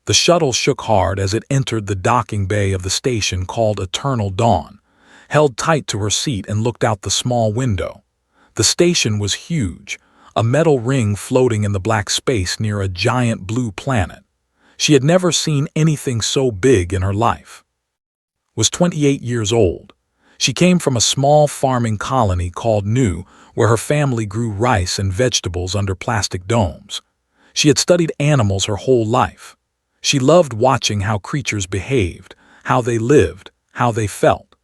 The shuttle shook hard as it entered the docking bay of the station called Eternal Dawn, held tight to her seat and looked out the small window. The station was huge, a metal ring floating in the black space near a giant blue planet. She had never seen anything so big in her life. Was 28 years old. She came from a small farming colony called New, where her family grew rice and vegetables under plastic domes. She had studied animals her whole life. She loved watching how creatures behaved, how they lived, how they felt.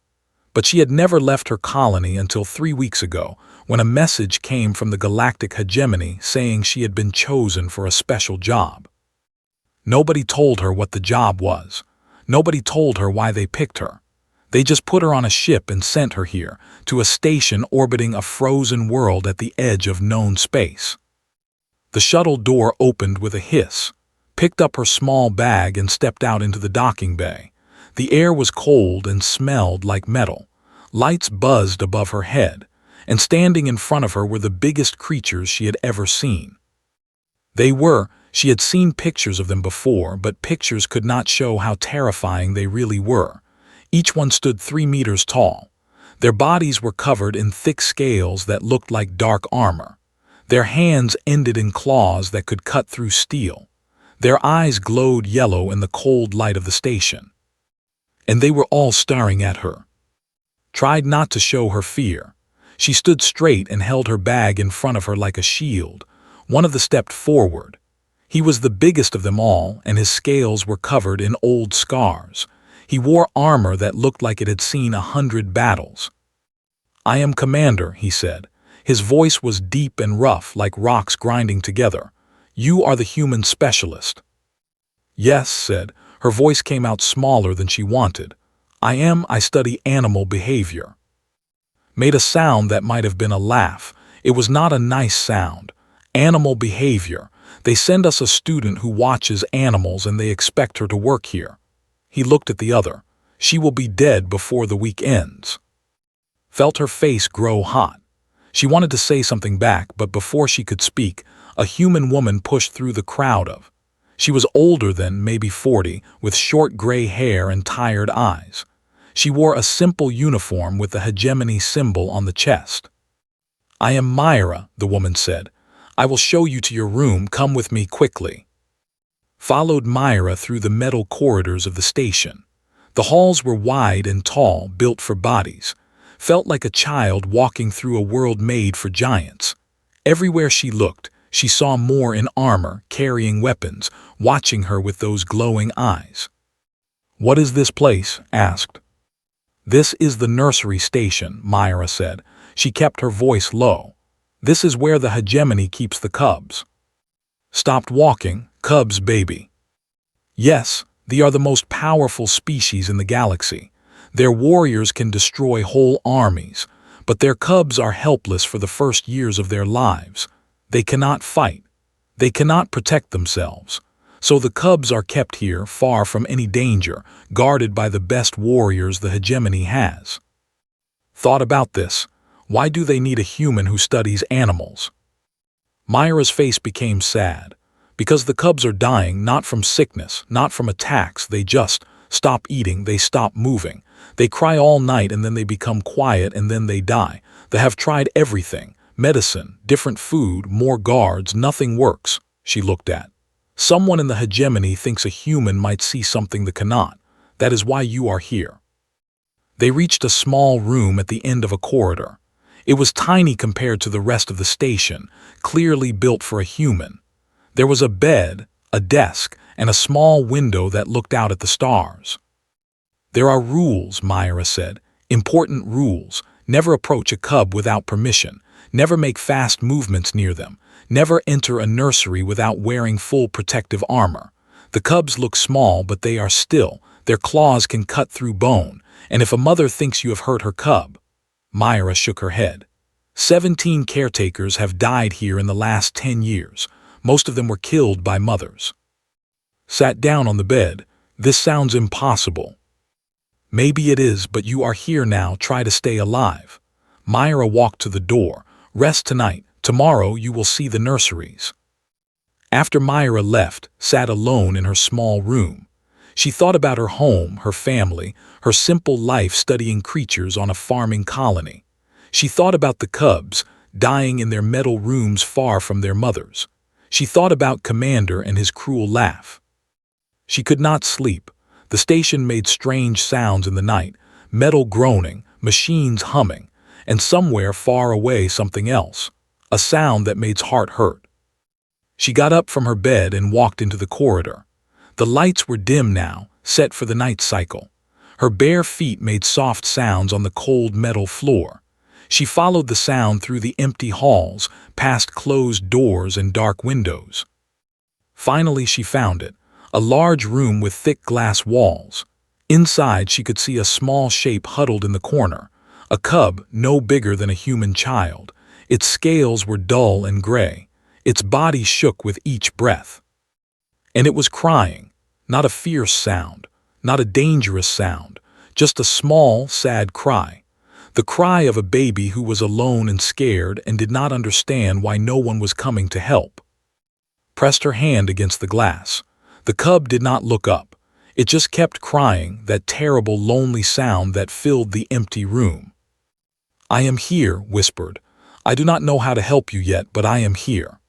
But she had never left her colony until 3 weeks ago, when a message came from the Galactic Hegemony saying she had been chosen for a special job. Nobody told her what the job was. Nobody told her why they picked her. They just put her on a ship and sent her here, to a station orbiting a frozen world at the edge of known space. The shuttle door opened with a hiss, picked up her small bag and stepped out into the docking bay. The air was cold and smelled like metal. Lights buzzed above her head, and standing in front of her were the biggest creatures she had ever seen. She had seen pictures of them before, but pictures could not show how terrifying they really were. Each one stood 3 meters tall. Their bodies were covered in thick scales that looked like dark armor. Their hands ended in claws that could cut through steel. Their eyes glowed yellow in the cold light of the station. And they were all staring at her. Tried not to show her fear. She stood straight and held her bag in front of her like a shield. One of them stepped forward. He was the biggest of them all, and his scales were covered in old scars. He wore armor that looked like it had seen 100 battles. "I am Commander," he said. His voice was deep and rough, like rocks grinding together. "You are the human specialist." "Yes," said. Her voice came out smaller than she wanted. I study animal behavior." Made a sound that might have been a laugh. It was not a nice sound. Animal behavior. They send us a student who watches animals and they expect her to work here. He looked at the other. She will be dead before the week ends. Felt her face grow hot. She wanted to say something back, but before she could speak, a human woman pushed through the crowd of. She was older than maybe 40, with short gray hair and tired eyes. She wore a simple uniform with the hegemony symbol on the chest. "I am Myra," the woman said. "I will show you to your room. Come with me quickly." Followed Myra through the metal corridors of the station. The halls were wide and tall, built for bodies. Felt like a child walking through a world made for giants. Everywhere she looked, she saw more in armor, carrying weapons, watching her with those glowing eyes. "What is this place?" asked. "This is the nursery station," Myra said. She kept her voice low. "This is where the hegemony keeps the cubs." "Stopped walking, cubs, baby." "Yes, they are the most powerful species in the galaxy. Their warriors can destroy whole armies, but their cubs are helpless for the first years of their lives. They cannot fight. They cannot protect themselves. So the cubs are kept here, far from any danger, guarded by the best warriors the hegemony has." Thought about this. Why do they need a human who studies animals? Myra's face became sad. Because the cubs are dying, not from sickness, not from attacks. They just stop eating, they stop moving. They cry all night and then they become quiet and then they die. They have tried everything. Medicine, different food, more guards, nothing works. She looked at. "Someone in the hegemony thinks a human might see something that cannot. That is why you are here." They reached a small room at the end of a corridor. It was tiny compared to the rest of the station, clearly built for a human. There was a bed, a desk, and a small window that looked out at the stars. "There are rules," Myra said. "Important rules. Never approach a cub without permission. Never make fast movements near them. Never enter a nursery without wearing full protective armor. The cubs look small, but they are still. Their claws can cut through bone. And if a mother thinks you have hurt her cub..." Myra shook her head. 17 caretakers have died here in the last 10 years. Most of them were killed by mothers. Sat down on the bed. "This sounds impossible." "Maybe it is, but you are here now. Try to stay alive." Myra walked to the door. "Rest tonight. Tomorrow you will see the nurseries." After Myra left, sat alone in her small room. She thought about her home, her family, her simple life studying creatures on a farming colony. She thought about the cubs, dying in their metal rooms far from their mothers. She thought about Commander and his cruel laugh. She could not sleep. The station made strange sounds in the night, metal groaning, machines humming, and somewhere far away something else, a sound that made her heart hurt. She got up from her bed and walked into the corridor. The lights were dim now, set for the night cycle. Her bare feet made soft sounds on the cold metal floor. She followed the sound through the empty halls, past closed doors and dark windows. Finally she found it, a large room with thick glass walls. Inside she could see a small shape huddled in the corner, a cub no bigger than a human child. Its scales were dull and gray. Its body shook with each breath. And it was crying, not a fierce sound, not a dangerous sound, just a small, sad cry. The cry of a baby who was alone and scared and did not understand why no one was coming to help. Pressed her hand against the glass. The cub did not look up. It just kept crying, that terrible, lonely sound that filled the empty room. "I am here," whispered. "I do not know how to help you yet, but I am here."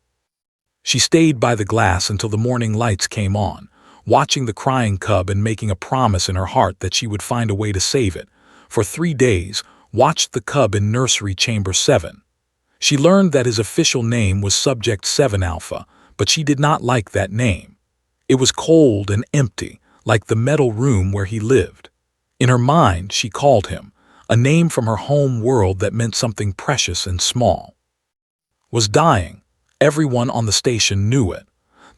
She stayed by the glass until the morning lights came on, watching the crying cub and making a promise in her heart that she would find a way to save it. For 3 days, watched the cub in nursery chamber 7. She learned that his official name was Subject 7 Alpha, but she did not like that name. It was cold and empty, like the metal room where he lived. In her mind, she called him, a name from her home world that meant something precious and small. Was dying. Everyone on the station knew it.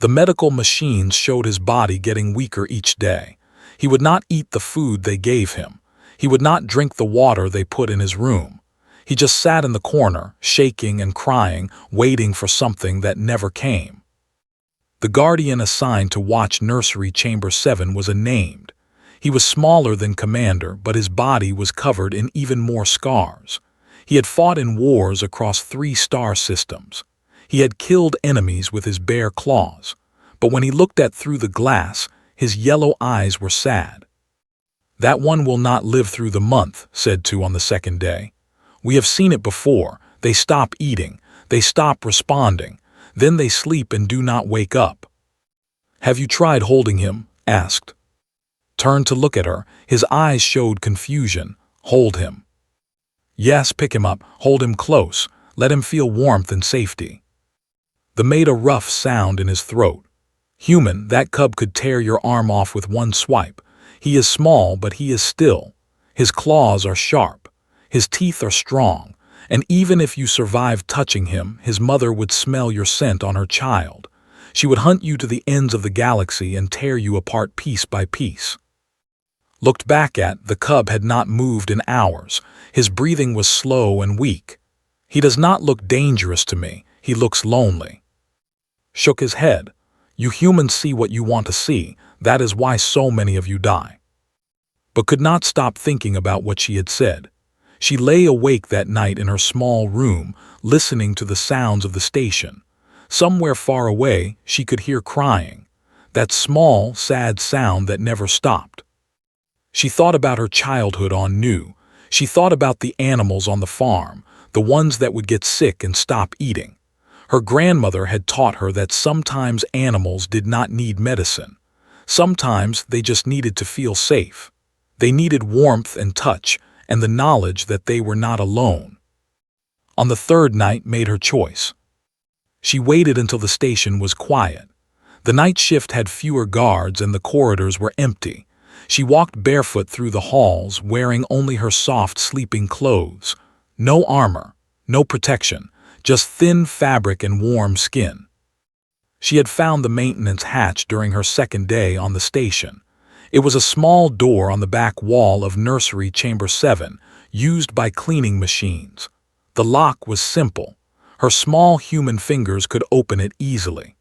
The medical machines showed his body getting weaker each day. He would not eat the food they gave him. He would not drink the water they put in his room. He just sat in the corner, shaking and crying, waiting for something that never came. The guardian assigned to watch nursery chamber 7 was unnamed. He was smaller than Commander, but his body was covered in even more scars. He had fought in wars across 3 star systems. He had killed enemies with his bare claws. But when he looked at through the glass, his yellow eyes were sad. "That one will not live through the month," said 2 on the second day. "We have seen it before. They stop eating. They stop responding. Then they sleep and do not wake up." "Have you tried holding him?" asked. Turned to look at her. His eyes showed confusion. "Hold him." "Yes, pick him up. Hold him close. Let him feel warmth and safety." The made a rough sound in his throat. "Human, that cub could tear your arm off with one swipe. He is small, but he is still. His claws are sharp. His teeth are strong. And even if you survived touching him, his mother would smell your scent on her child. She would hunt you to the ends of the galaxy and tear you apart piece by piece." Looked back at, the cub had not moved in hours. His breathing was slow and weak. "He does not look dangerous to me. He looks lonely." Shook his head. "You humans see what you want to see. That is why so many of you die." But could not stop thinking about what she had said. She lay awake that night in her small room, listening to the sounds of the station. Somewhere far away, she could hear crying, that small, sad sound that never stopped. She thought about her childhood on New. She thought about the animals on the farm, the ones that would get sick and stop eating. Her grandmother had taught her that sometimes animals did not need medicine. Sometimes they just needed to feel safe. They needed warmth and touch, and the knowledge that they were not alone. On the 3rd night made her choice. She waited until the station was quiet. The night shift had fewer guards and the corridors were empty. She walked barefoot through the halls, wearing only her soft sleeping clothes. No armor, no protection, just thin fabric and warm skin. She had found the maintenance hatch during her 2nd day on the station. It was a small door on the back wall of nursery chamber 7, used by cleaning machines. The lock was simple. Her small human fingers could open it easily.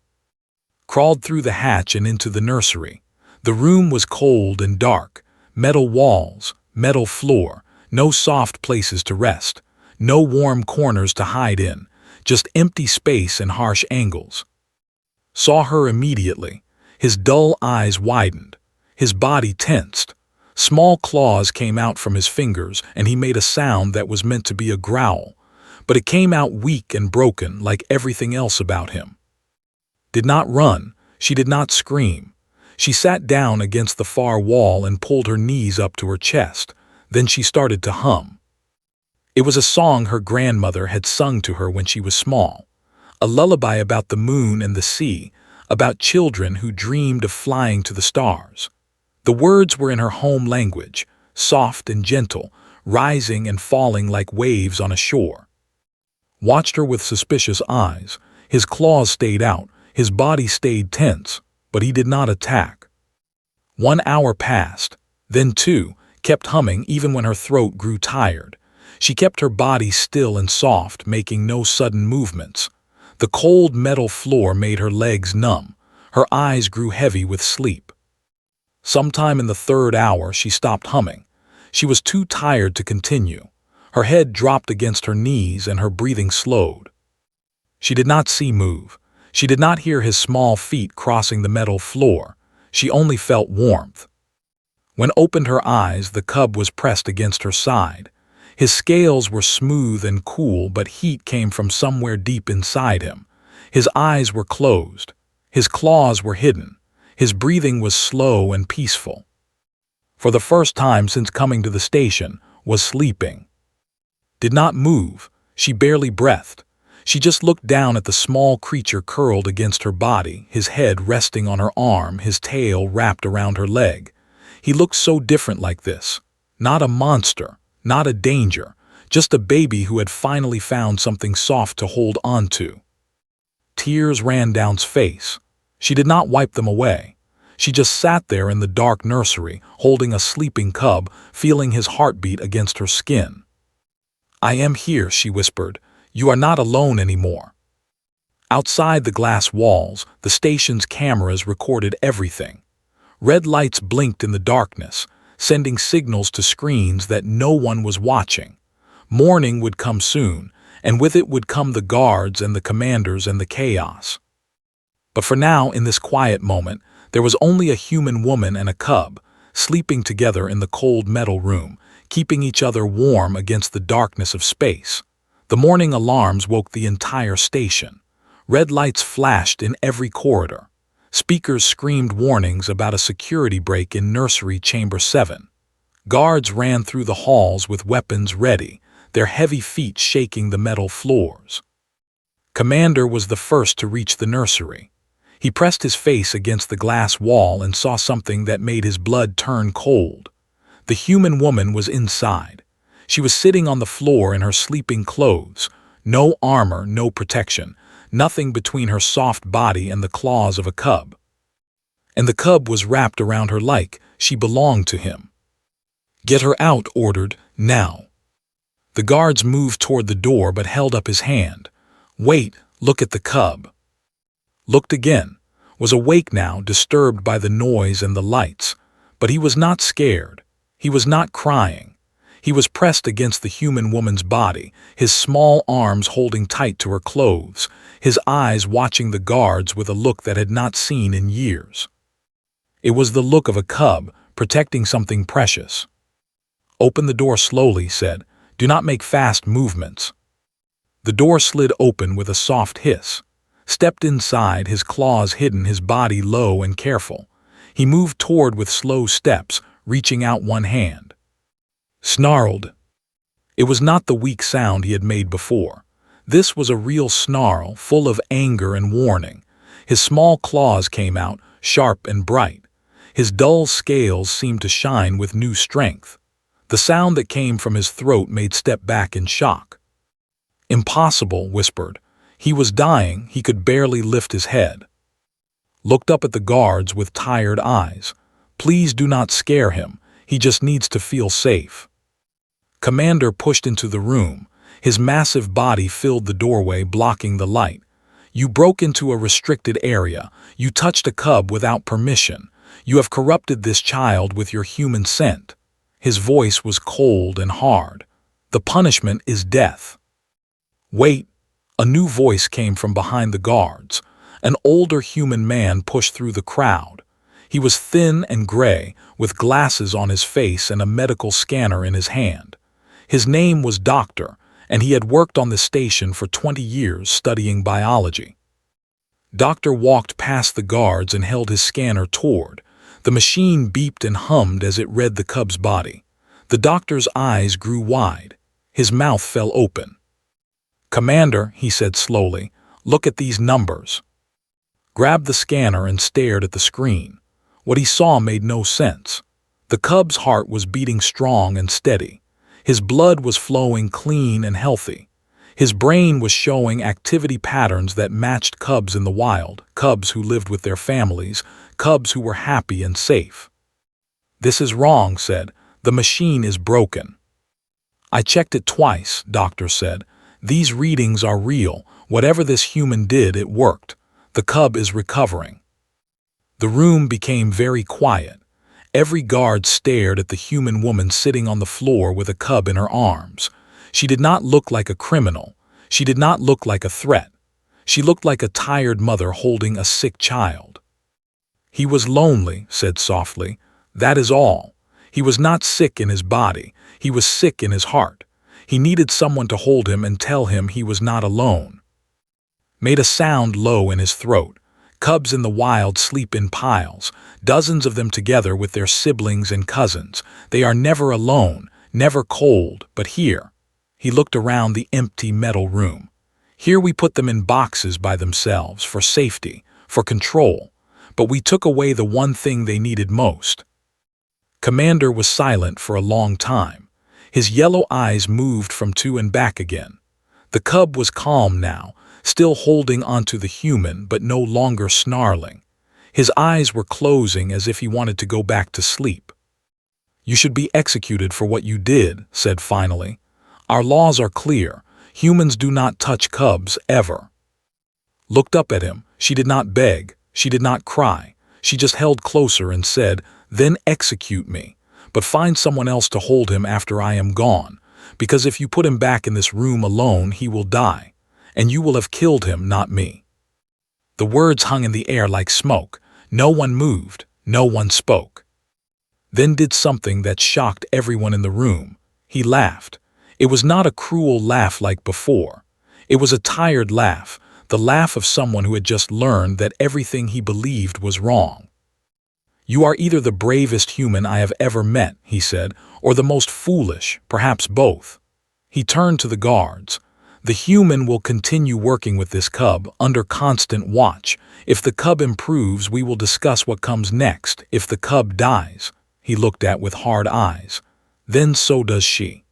Crawled through the hatch and into the nursery. The room was cold and dark. Metal walls, metal floor, no soft places to rest, no warm corners to hide in, just empty space and harsh angles. saw her immediately. His dull eyes widened. His body tensed. Small claws came out from his fingers, and he made a sound that was meant to be a growl, but it came out weak and broken like everything else about him. Did not run. She did not scream. She sat down against the far wall and pulled her knees up to her chest. Then she started to hum. It was a song her grandmother had sung to her when she was small, a lullaby about the moon and the sea, about children who dreamed of flying to the stars. The words were in her home language, soft and gentle, rising and falling like waves on a shore. Watched her with suspicious eyes. His claws stayed out, his body stayed tense, but he did not attack. 1 hour passed, then 2, kept humming even when her throat grew tired. She kept her body still and soft, making no sudden movements. The cold metal floor made her legs numb. Her eyes grew heavy with sleep. Sometime in the 3rd hour, she stopped humming. She was too tired to continue. Her head dropped against her knees and her breathing slowed. She did not see move. She did not hear his small feet crossing the metal floor. She only felt warmth. When opened her eyes, the cub was pressed against her side. His scales were smooth and cool, but heat came from somewhere deep inside him. His eyes were closed. His claws were hidden. His breathing was slow and peaceful. For the first time since coming to the station, was sleeping. Did not move. She barely breathed. She just looked down at the small creature curled against her body, his head resting on her arm, his tail wrapped around her leg. He looked so different like this. Not a monster, not a danger, just a baby who had finally found something soft to hold on to. Tears ran down his face. She did not wipe them away. She just sat there in the dark nursery, holding a sleeping cub, feeling his heartbeat against her skin. "I am here," she whispered. "You are not alone anymore." Outside the glass walls, the station's cameras recorded everything. Red lights blinked in the darkness, sending signals to screens that no one was watching. Morning would come soon, and with it would come the guards and the commanders and the chaos. But for now, in this quiet moment, there was only a human woman and a cub, sleeping together in the cold metal room, keeping each other warm against the darkness of space. The morning alarms woke the entire station. Red lights flashed in every corridor. Speakers screamed warnings about a security break in Nursery Chamber 7. Guards ran through the halls with weapons ready, their heavy feet shaking the metal floors. Commander was the first to reach the nursery. He pressed his face against the glass wall and saw something that made his blood turn cold. The human woman was inside. She was sitting on the floor in her sleeping clothes. No armor, no protection, nothing between her soft body and the claws of a cub. And the cub was wrapped around her like she belonged to him. "Get her out," ordered, "now." The guards moved toward the door but held up his hand. "Wait, look at the cub." Looked again, was awake now, disturbed by the noise and the lights, but he was not scared. He was not crying. He was pressed against the human woman's body, his small arms holding tight to her clothes, his eyes watching the guards with a look that had not seen in years. It was the look of a cub protecting something precious. "Open the door slowly," said. "Do not make fast movements." The door slid open with a soft hiss. Stepped inside, his claws hidden, his body low and careful. He moved toward with slow steps, reaching out one hand. Snarled. It was not the weak sound he had made before. This was a real snarl, full of anger and warning. His small claws came out, sharp and bright. His dull scales seemed to shine with new strength. The sound that came from his throat made step back in shock. "Impossible," whispered. He was dying, he could barely lift his head. Looked up at the guards with tired eyes. "Please do not scare him, he just needs to feel safe." Commander pushed into the room. His massive body filled the doorway, blocking the light. "You broke into a restricted area. You touched a cub without permission. You have corrupted this child with your human scent." His voice was cold and hard. "The punishment is death." "Wait." A new voice came from behind the guards. An older human man pushed through the crowd. He was thin and gray, with glasses on his face and a medical scanner in his hand. His name was Doctor, and he had worked on the station for 20 years studying biology. Doctor walked past the guards and held his scanner toward. The machine beeped and hummed as it read the cub's body. The doctor's eyes grew wide. His mouth fell open. "Commander," he said slowly, "look at these numbers." Grabbed the scanner and stared at the screen. What he saw made no sense. The cub's heart was beating strong and steady. His blood was flowing clean and healthy. His brain was showing activity patterns that matched cubs in the wild, cubs who lived with their families, cubs who were happy and safe. "This is wrong," said. "The machine is broken." "I checked it twice," Doctor said. "These readings are real. Whatever this human did, it worked. The cub is recovering." The room became very quiet. Every guard stared at the human woman sitting on the floor with a cub in her arms. She did not look like a criminal. She did not look like a threat. She looked like a tired mother holding a sick child. "He was lonely," said softly. "That is all. He was not sick in his body. He was sick in his heart. He needed someone to hold him and tell him he was not alone." Made a sound low in his throat. Cubs in the wild sleep in piles, dozens of them together with their siblings and cousins. They are never alone, never cold, but here. He looked around the empty metal room. "Here we put them in boxes by themselves, for safety, for control, but we took away the one thing they needed most." Commander was silent for a long time. His yellow eyes moved from two and back again. The cub was calm now, still holding onto the human but no longer snarling. His eyes were closing as if he wanted to go back to sleep. "You should be executed for what you did," said finally. "Our laws are clear. Humans do not touch cubs, ever." Looked up at him. She did not beg. She did not cry. She just held closer and said, "Then execute me. But find someone else to hold him after I am gone. Because if you put him back in this room alone, he will die. And you will have killed him, not me." The words hung in the air like smoke. No one moved. No one spoke. Then did something that shocked everyone in the room. He laughed. It was not a cruel laugh like before. It was a tired laugh, the laugh of someone who had just learned that everything he believed was wrong. "You are either the bravest human I have ever met," he said, "or the most foolish, perhaps both." He turned to the guards. "The human will continue working with this cub, under constant watch. If the cub improves, we will discuss what comes next. If the cub dies," he looked at with hard eyes, "then so does she."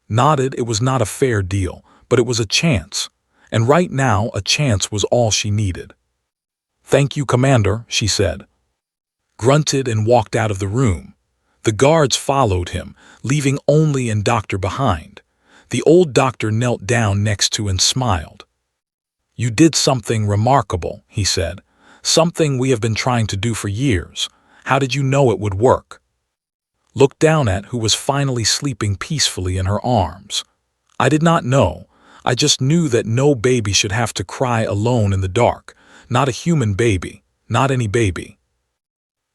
Nodded. It was not a fair deal, but it was a chance. And right now, a chance was all she needed. "Thank you, Commander," she said. Grunted and walked out of the room. The guards followed him, leaving only and Doctor behind. The old doctor knelt down next to and smiled. "You did something remarkable," he said. "Something we have been trying to do for years. How did you know it would work?" Looked down at who was finally sleeping peacefully in her arms. "I did not know. I just knew that no baby should have to cry alone in the dark. Not a human baby. Not any baby."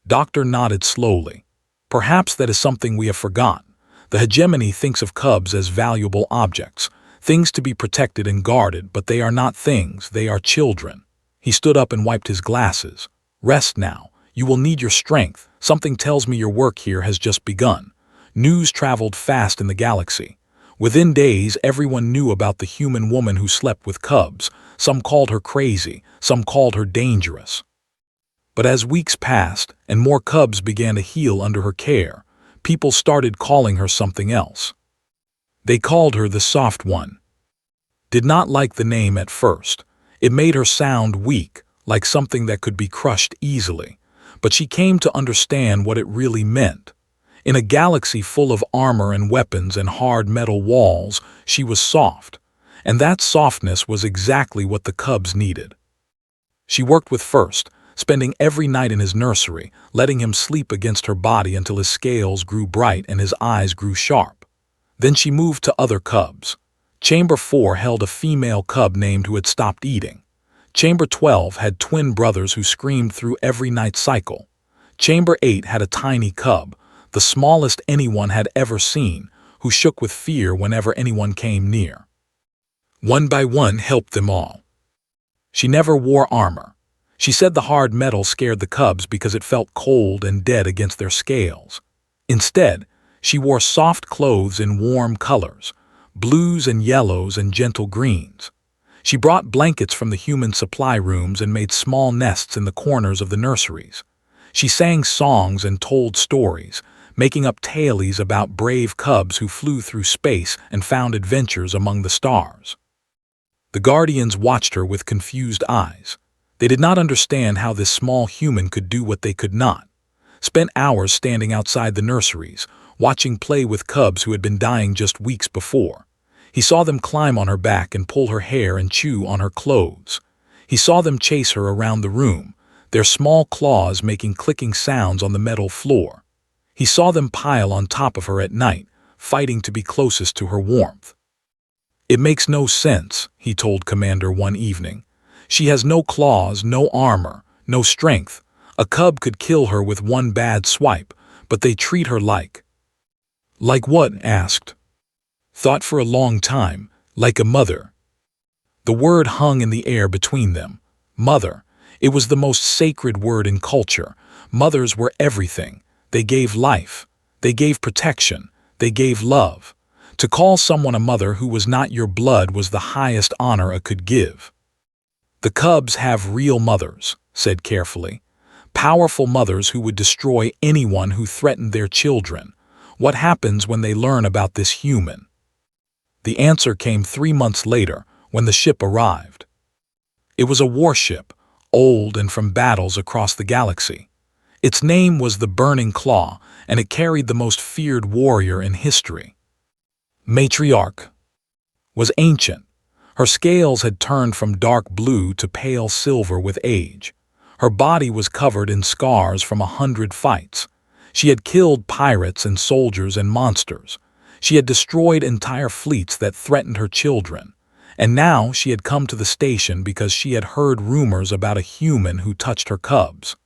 Doctor nodded slowly. "Perhaps that is something we have forgotten. The hegemony thinks of cubs as valuable objects, things to be protected and guarded, but they are not things, they are children." He stood up and wiped his glasses. "Rest now. You will need your strength. Something tells me your work here has just begun." News traveled fast in the galaxy. Within days, everyone knew about the human woman who slept with cubs. Some called her crazy, some called her dangerous. But as weeks passed and more cubs began to heal under her care, people started calling her something else. They called her the Soft One. Did not like the name at first. It made her sound weak, like something that could be crushed easily. But she came to understand what it really meant. In a galaxy full of armor and weapons and hard metal walls, she was soft. And that softness was exactly what the cubs needed. She worked with First, spending every night in his nursery, letting him sleep against her body until his scales grew bright and his eyes grew sharp. Then she moved to other cubs. Chamber 4 held a female cub named who had stopped eating. Chamber 12 had twin brothers who screamed through every night cycle. Chamber 8 had a tiny cub, the smallest anyone had ever seen, who shook with fear whenever anyone came near. One by one helped them all. She never wore armor. She said the hard metal scared the cubs because it felt cold and dead against their scales. Instead, she wore soft clothes in warm colors, blues and yellows and gentle greens. She brought blankets from the human supply rooms and made small nests in the corners of the nurseries. She sang songs and told stories, making up tales about brave cubs who flew through space and found adventures among the stars. The guardians watched her with confused eyes. They did not understand how this small human could do what they could not. Spent hours standing outside the nurseries, watching play with cubs who had been dying just weeks before. He saw them climb on her back and pull her hair and chew on her clothes. He saw them chase her around the room, their small claws making clicking sounds on the metal floor. He saw them pile on top of her at night, fighting to be closest to her warmth. "It makes no sense," he told Commander one evening. "She has no claws, no armor, no strength. A cub could kill her with one bad swipe, but they treat her like—" "Like what?" asked. "Thought for a long time, like a mother." The word hung in the air between them. Mother. It was the most sacred word in culture. Mothers were everything. They gave life. They gave protection. They gave love. To call someone a mother who was not your blood was the highest honor a could give. "The cubs have real mothers," said carefully. "Powerful mothers who would destroy anyone who threatened their children. What happens when they learn about this human?" The answer came 3 months later, when the ship arrived. It was a warship, old and from battles across the galaxy. Its name was the Burning Claw, and it carried the most feared warrior in history. Matriarch was ancient. Her scales had turned from dark blue to pale silver with age. Her body was covered in scars from 100 fights. She had killed pirates and soldiers and monsters. She had destroyed entire fleets that threatened her children. And now she had come to the station because she had heard rumors about a human who touched her cubs.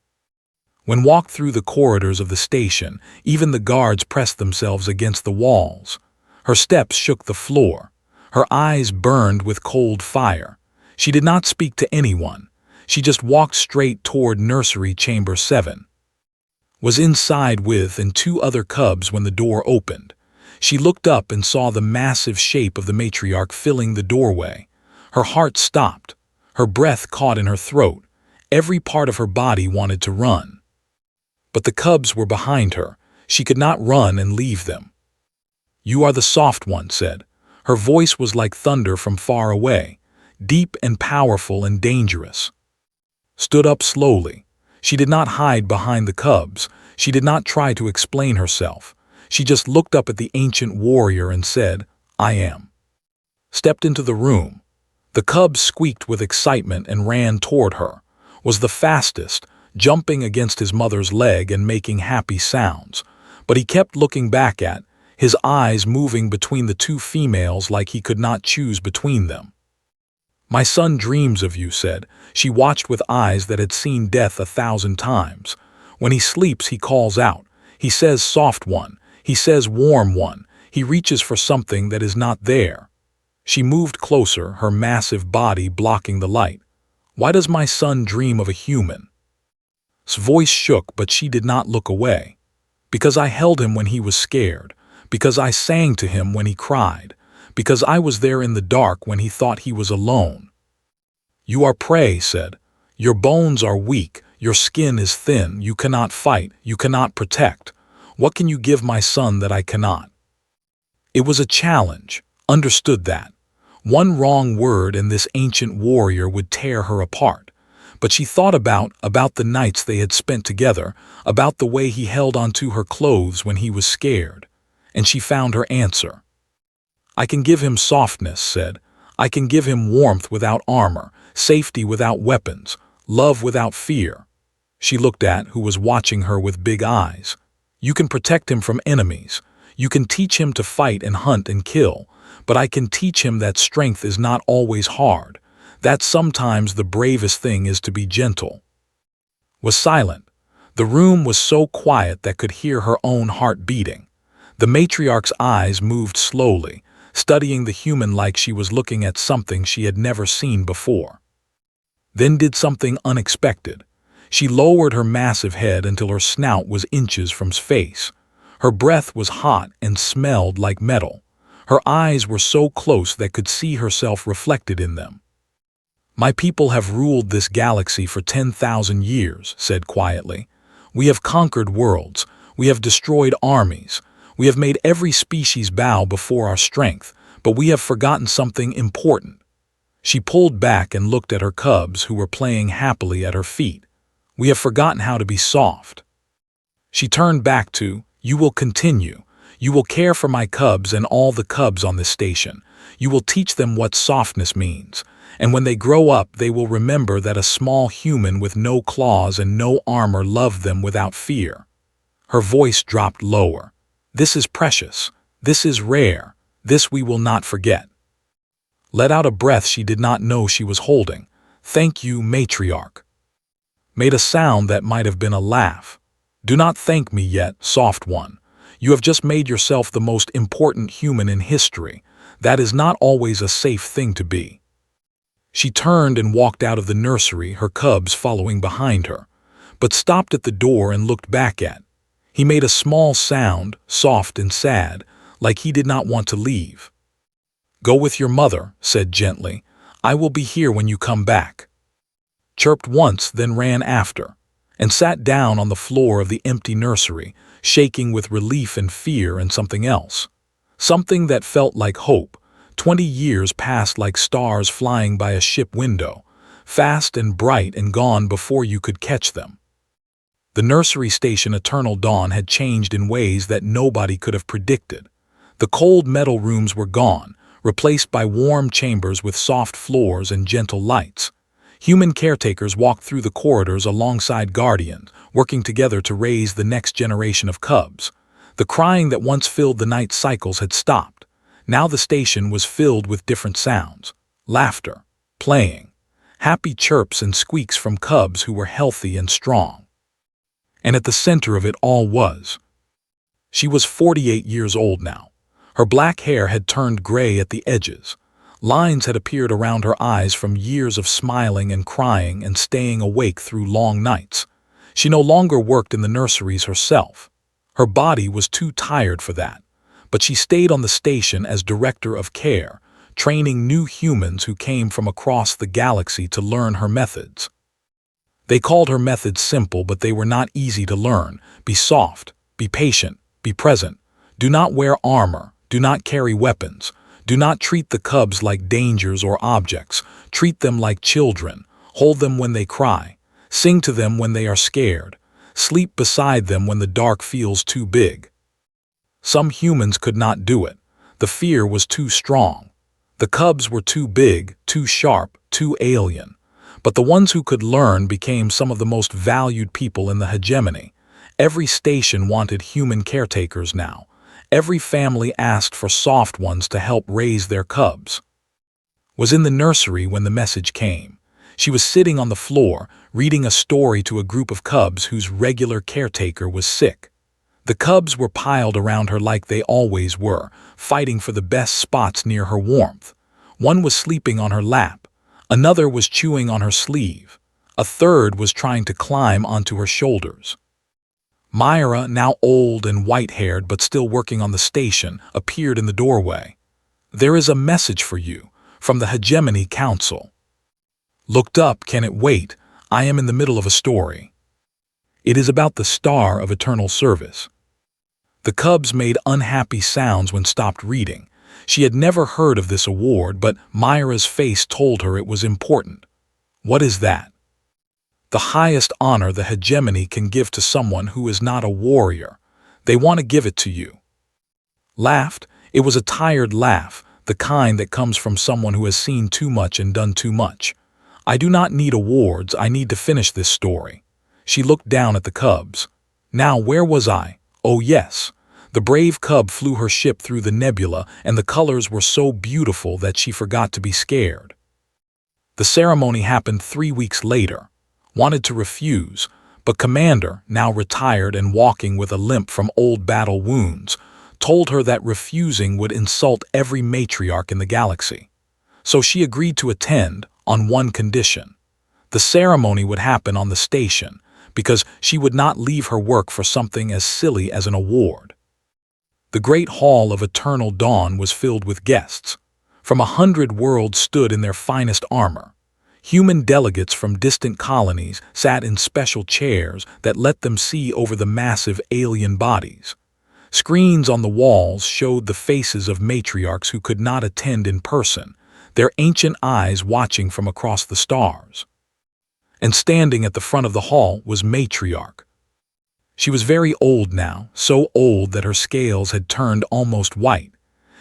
When walked through the corridors of the station, even the guards pressed themselves against the walls. Her steps shook the floor. Her eyes burned with cold fire. She did not speak to anyone. She just walked straight toward nursery chamber 7. Was inside with and 2 other cubs when the door opened. She looked up and saw the massive shape of the matriarch filling the doorway. Her heart stopped. Her breath caught in her throat. Every part of her body wanted to run. But the cubs were behind her. She could not run and leave them. "You are the soft one," said. Her voice was like thunder from far away, deep and powerful and dangerous. Stood up slowly. She did not hide behind the cubs. She did not try to explain herself. She just looked up at the ancient warrior and said, "I am." Stepped into the room. The cubs squeaked with excitement and ran toward her. Was the fastest, jumping against his mother's leg and making happy sounds. But he kept looking back at, his eyes moving between the 2 females like he could not choose between them. "My son dreams of you," said. She watched with eyes that had seen death 1,000 times. "When he sleeps, he calls out. He says, 'Soft one.' He says, 'Warm one.' He reaches for something that is not there." She moved closer, her massive body blocking the light. "Why does my son dream of a human?" His voice shook, but she did not look away. "Because I held him when he was scared. Because I sang to him when he cried. Because I was there in the dark when he thought he was alone." "You are prey," said. "Your bones are weak, your skin is thin, you cannot fight, you cannot protect. What can you give my son that I cannot?" It was a challenge, understood that. One wrong word and this ancient warrior would tear her apart. But she thought about the nights they had spent together, about the way he held onto her clothes when he was scared. And she found her answer. "I can give him softness," said. "I can give him warmth without armor, safety without weapons, love without fear." She looked at who was watching her with big eyes. "You can protect him from enemies. You can teach him to fight and hunt and kill. But I can teach him that strength is not always hard, that sometimes the bravest thing is to be gentle. Was silent. The room was so quiet that could hear her own heart beating. The matriarch's eyes moved slowly, studying the human like she was looking at something she had never seen before. Then did something unexpected. She lowered her massive head until her snout was inches from his face. Her breath was hot and smelled like metal. Her eyes were so close that could see herself reflected in them. "My people have ruled this galaxy for 10,000 years," said quietly. "We have conquered worlds. We have destroyed armies. We have made every species bow before our strength, but we have forgotten something important." She pulled back and looked at her cubs who were playing happily at her feet. "We have forgotten how to be soft." She turned back to, "You will continue. You will care for my cubs and all the cubs on this station. You will teach them what softness means. And when they grow up, they will remember that a small human with no claws and no armor loved them without fear." Her voice dropped lower. "This is precious. This is rare. This we will not forget." Let out a breath she did not know she was holding. "Thank you, matriarch." Made a sound that might have been a laugh. "Do not thank me yet, soft one. You have just made yourself the most important human in history. That is not always a safe thing to be." She turned and walked out of the nursery, her cubs following behind her, but stopped at the door and looked back at. He made a small sound, soft and sad, like he did not want to leave. "Go with your mother," said gently. "I will be here when you come back." Chirped once, then ran after, and sat down on the floor of the empty nursery, shaking with relief and fear and something else. Something that felt like hope. 20 years passed like stars flying by a ship window, fast and bright and gone before you could catch them. The nursery station Eternal Dawn had changed in ways that nobody could have predicted. The cold metal rooms were gone, replaced by warm chambers with soft floors and gentle lights. Human caretakers walked through the corridors alongside guardians, working together to raise the next generation of cubs. The crying that once filled the night cycles had stopped. Now the station was filled with different sounds: laughter, playing, happy chirps and squeaks from cubs who were healthy and strong. And at the center of it all was. She was 48 years old now. Her black hair had turned gray at the edges. Lines had appeared around her eyes from years of smiling and crying and staying awake through long nights. She no longer worked in the nurseries herself. Her body was too tired for that. But she stayed on the station as director of care, training new humans who came from across the galaxy to learn her methods. They called her methods simple, but they were not easy to learn. Be soft, be patient, be present. Do not wear armor, do not carry weapons. Do not treat the cubs like dangers or objects. Treat them like children. Hold them when they cry. Sing to them when they are scared. Sleep beside them when the dark feels too big. Some humans could not do it. The fear was too strong. The cubs were too big, too sharp, too alien. But the ones who could learn became some of the most valued people in the hegemony. Every station wanted human caretakers now. Every family asked for soft ones to help raise their cubs. Was in the nursery when the message came. She was sitting on the floor, reading a story to a group of cubs whose regular caretaker was sick. The cubs were piled around her like they always were, fighting for the best spots near her warmth. One was sleeping on her lap. Another was chewing on her sleeve. A third was trying to climb onto her shoulders. Myra, now old and white-haired but still working on the station, appeared in the doorway. "There is a message for you, from the Hegemony Council." Looked up. "Can it wait? I am in the middle of a story." "It is about the Star of Eternal Service." The cubs made unhappy sounds when stopped reading. She had never heard of this award, but Myra's face told her it was important. "What is that?" "The highest honor the hegemony can give to someone who is not a warrior. They want to give it to you." Laughed. It was a tired laugh, the kind that comes from someone who has seen too much and done too much. "I do not need awards. I need to finish this story." She looked down at the cubs. "Now where was I? Oh yes." The brave cub flew her ship through the nebula, and the colors were so beautiful that she forgot to be scared. The ceremony happened 3 weeks later. Wanted to refuse, but Commander, now retired and walking with a limp from old battle wounds, told her that refusing would insult every matriarch in the galaxy. So she agreed to attend on one condition. The ceremony would happen on the station, because she would not leave her work for something as silly as an award. The great hall of Eternal Dawn was filled with guests. From 100 worlds stood in their finest armor. Human delegates from distant colonies sat in special chairs that let them see over the massive alien bodies. Screens on the walls showed the faces of matriarchs who could not attend in person, their ancient eyes watching from across the stars. And standing at the front of the hall was Matriarch. She was very old now, so old that her scales had turned almost white.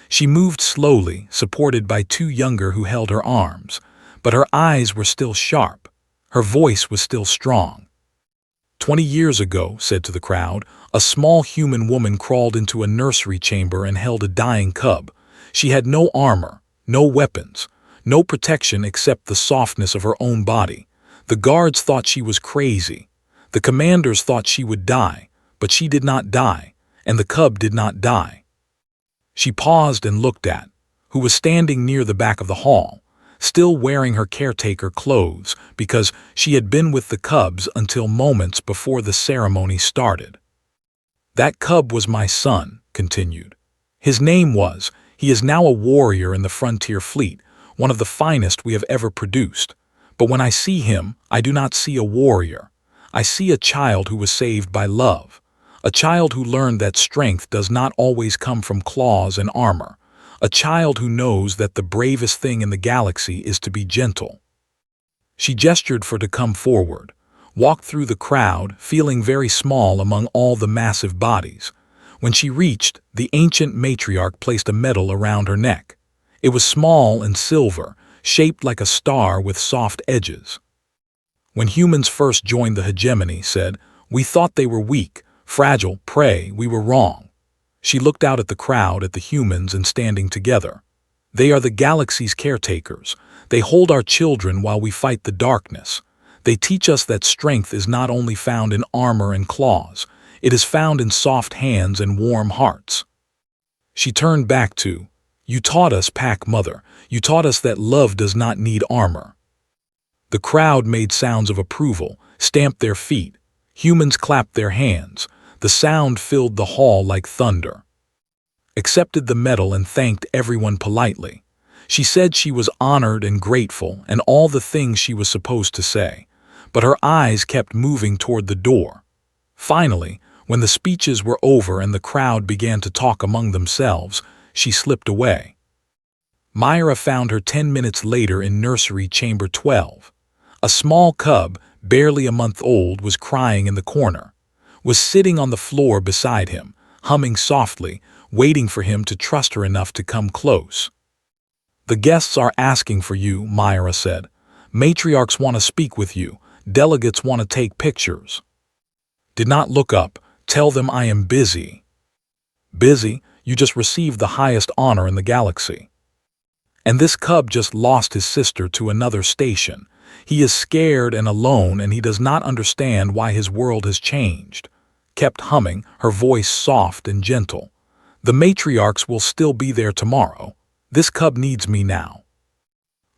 She moved slowly, supported by 2 younger who held her arms, but her eyes were still sharp. Her voice was still strong. 20 years ago, said to the crowd, a small human woman crawled into a nursery chamber and held a dying cub. She had no armor, no weapons, no protection except the softness of her own body. The guards thought she was crazy. The commanders thought she would die, but she did not die, and the cub did not die. She paused and looked at, who was standing near the back of the hall, still wearing her caretaker clothes because she had been with the cubs until moments before the ceremony started. That cub was my son, continued. His name was, he is now a warrior in the Frontier Fleet, one of the finest we have ever produced. But when I see him, I do not see a warrior. I see a child who was saved by love, a child who learned that strength does not always come from claws and armor, a child who knows that the bravest thing in the galaxy is to be gentle. She gestured for to come forward, walked through the crowd, feeling very small among all the massive bodies. When she reached, the ancient matriarch placed a medal around her neck. It was small and silver, shaped like a star with soft edges. When humans first joined the hegemony, said, we thought they were weak, fragile, prey, we were wrong. She looked out at the crowd, at the humans, and standing together. They are the galaxy's caretakers. They hold our children while we fight the darkness. They teach us that strength is not only found in armor and claws, it is found in soft hands and warm hearts. She turned back to, you taught us, Pack Mother, you taught us that love does not need armor. The crowd made sounds of approval, stamped their feet. Humans clapped their hands. The sound filled the hall like thunder. Accepted the medal and thanked everyone politely. She said she was honored and grateful and all the things she was supposed to say, but her eyes kept moving toward the door. Finally, when the speeches were over and the crowd began to talk among themselves, she slipped away. Myra found her 10 minutes later in nursery chamber 12. A small cub, barely a month old, was crying in the corner, was sitting on the floor beside him, humming softly, waiting for him to trust her enough to come close. The guests are asking for you, Myra said. Matriarchs want to speak with you. Delegates want to take pictures. Did not look up. Tell them I am busy. Busy? You just received the highest honor in the galaxy. And this cub just lost his sister to another station. He is scared and alone, and he does not understand why his world has changed. Kept humming, her voice soft and gentle. The matriarchs will still be there tomorrow. This cub needs me now.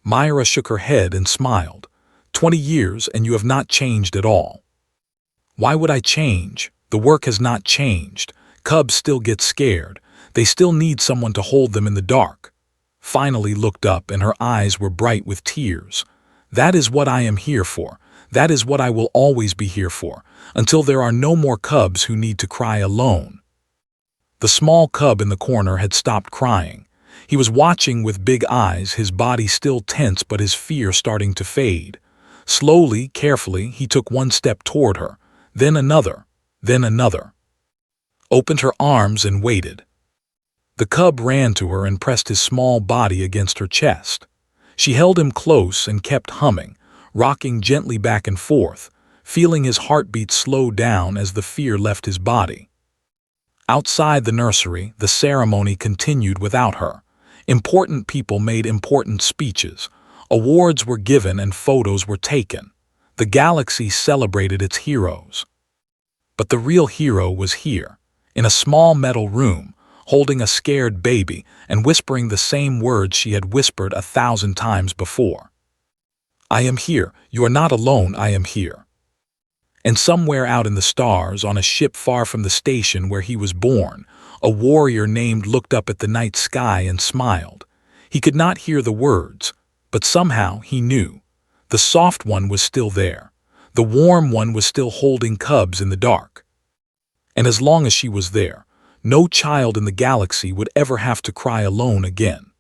Myra shook her head and smiled. 20 years and you have not changed at all. Why would I change? The work has not changed. Cubs still get scared. They still need someone to hold them in the dark. Finally looked up and her eyes were bright with tears. That is what I am here for. That is what I will always be here for, until there are no more cubs who need to cry alone. The small cub in the corner had stopped crying. He was watching with big eyes, his body still tense but his fear starting to fade. Slowly, carefully, he took one step toward her, then another, then another. Opened her arms and waited. The cub ran to her and pressed his small body against her chest. She held him close and kept humming, rocking gently back and forth, feeling his heartbeat slow down as the fear left his body. Outside the nursery, the ceremony continued without her. Important people made important speeches. Awards were given and photos were taken. The galaxy celebrated its heroes. But the real hero was here, in a small metal room, holding a scared baby and whispering the same words she had whispered 1,000 times before. "I am here. You are not alone. I am here." And somewhere out in the stars, on a ship far from the station where he was born, a warrior named looked up at the night sky and smiled. He could not hear the words, but somehow he knew. The soft one was still there. The warm one was still holding cubs in the dark. And as long as she was there, no child in the galaxy would ever have to cry alone again.